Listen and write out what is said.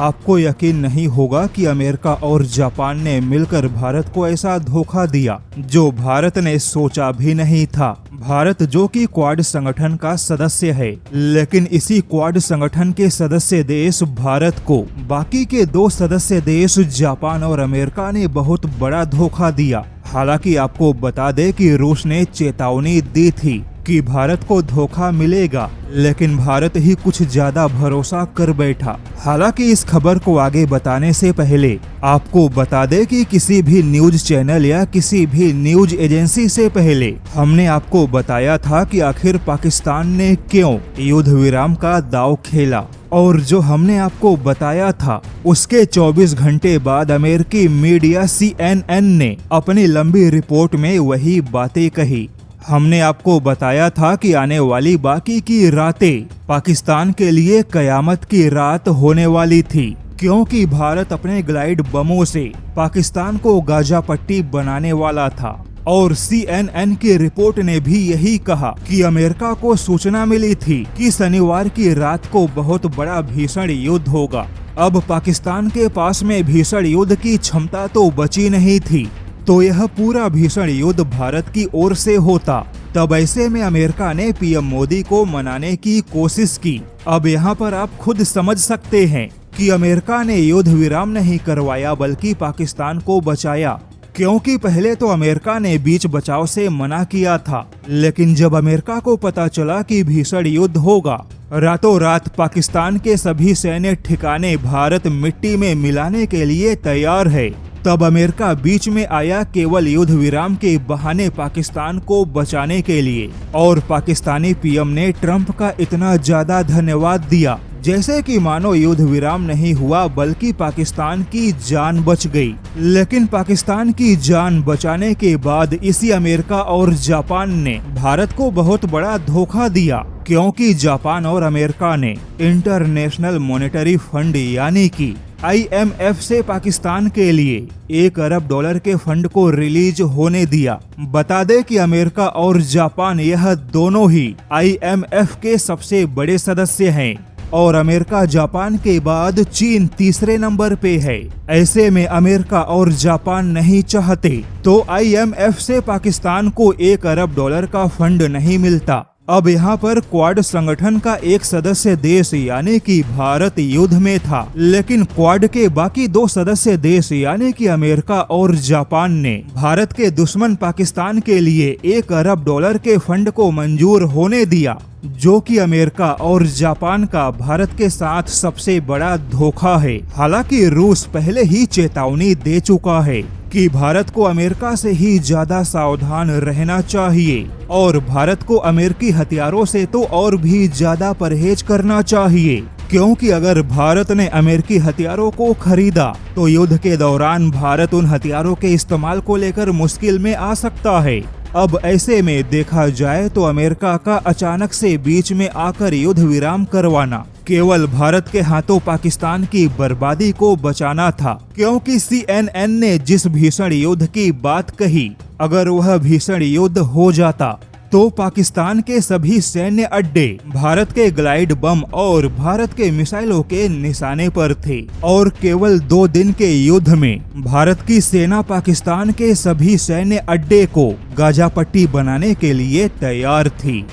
आपको यकीन नहीं होगा कि अमेरिका और जापान ने मिलकर भारत को ऐसा धोखा दिया जो भारत ने सोचा भी नहीं था। भारत जो कि क्वाड संगठन का सदस्य है, लेकिन इसी क्वाड संगठन के सदस्य देश भारत को बाकी के दो सदस्य देश जापान और अमेरिका ने बहुत बड़ा धोखा दिया। हालांकि आपको बता दें कि रूस ने चेतावनी दी थी कि भारत को धोखा मिलेगा, लेकिन भारत ही कुछ ज्यादा भरोसा कर बैठा। हालांकि इस खबर को आगे बताने से पहले आपको बता दें कि किसी भी न्यूज चैनल या किसी भी न्यूज एजेंसी से पहले हमने आपको बताया था कि आखिर पाकिस्तान ने क्यों युद्ध विराम का दांव खेला, और जो हमने आपको बताया था उसके 24 घंटे बाद अमेरिकी मीडिया CNN ने अपनी लंबी रिपोर्ट में वही बातें कही। हमने आपको बताया था कि आने वाली बाकी की रातें पाकिस्तान के लिए कयामत की रात होने वाली थी, क्योंकि भारत अपने ग्लाइड बमों से पाकिस्तान को गाजा पट्टी बनाने वाला था। और CNN की रिपोर्ट ने भी यही कहा कि अमेरिका को सूचना मिली थी कि शनिवार की रात को बहुत बड़ा भीषण युद्ध होगा। अब पाकिस्तान के पास में भीषण युद्ध की क्षमता तो बची नहीं थी, तो यह पूरा भीषण युद्ध भारत की ओर से होता। तब ऐसे में अमेरिका ने PM मोदी को मनाने की कोशिश की। अब यहाँ पर आप खुद समझ सकते हैं कि अमेरिका ने युद्ध विराम नहीं करवाया बल्कि पाकिस्तान को बचाया, क्योंकि पहले तो अमेरिका ने बीच बचाव से मना किया था, लेकिन जब अमेरिका को पता चला कि भीषण युद्ध होगा, रातों रात पाकिस्तान के सभी सैन्य ठिकाने भारत मिट्टी में मिलाने के लिए तैयार है। तब अमेरिका बीच में आया केवल युद्ध विराम के बहाने पाकिस्तान को बचाने के लिए, और पाकिस्तानी PM ने ट्रंप का इतना ज्यादा धन्यवाद दिया जैसे कि मानो युद्ध विराम नहीं हुआ बल्कि पाकिस्तान की जान बच गई। लेकिन पाकिस्तान की जान बचाने के बाद इसी अमेरिका और जापान ने भारत को बहुत बड़ा धोखा दिया, क्योंकि जापान और अमेरिका ने इंटरनेशनल मॉनेटरी फंड यानी कि IMF से पाकिस्तान के लिए $1 अरब के फंड को रिलीज होने दिया। बता दें कि अमेरिका और जापान यह दोनों ही IMF के सबसे बड़े सदस्य हैं, और अमेरिका जापान के बाद चीन तीसरे नंबर पे है। ऐसे में अमेरिका और जापान नहीं चाहते तो IMF से पाकिस्तान को $1 अरब का फंड नहीं मिलता। अब यहाँ पर क्वाड संगठन का एक सदस्य देश यानी कि भारत युद्ध में था, लेकिन क्वाड के बाकी दो सदस्य देश यानी कि अमेरिका और जापान ने भारत के दुश्मन पाकिस्तान के लिए $1 अरब के फंड को मंजूर होने दिया, जो कि अमेरिका और जापान का भारत के साथ सबसे बड़ा धोखा है। हालांकि रूस पहले ही चेतावनी दे चुका है कि भारत को अमेरिका से ही ज्यादा सावधान रहना चाहिए, और भारत को अमेरिकी हथियारों से तो और भी ज्यादा परहेज करना चाहिए, क्योंकि अगर भारत ने अमेरिकी हथियारों को खरीदा तो युद्ध के दौरान भारत उन हथियारों के इस्तेमाल को लेकर मुश्किल में आ सकता है। अब ऐसे में देखा जाए तो अमेरिका का अचानक से बीच में आकर युद्ध विराम करवाना केवल भारत के हाथों पाकिस्तान की बर्बादी को बचाना था, क्योंकि CNN ने जिस भीषण युद्ध की बात कही, अगर वह भीषण युद्ध हो जाता तो पाकिस्तान के सभी सैन्य अड्डे भारत के ग्लाइड बम और भारत के मिसाइलों के निशाने पर थे, और केवल 2 दिन के युद्ध में भारत की सेना पाकिस्तान के सभी सैन्य अड्डे को गाजा पट्टी बनाने के लिए तैयार थी।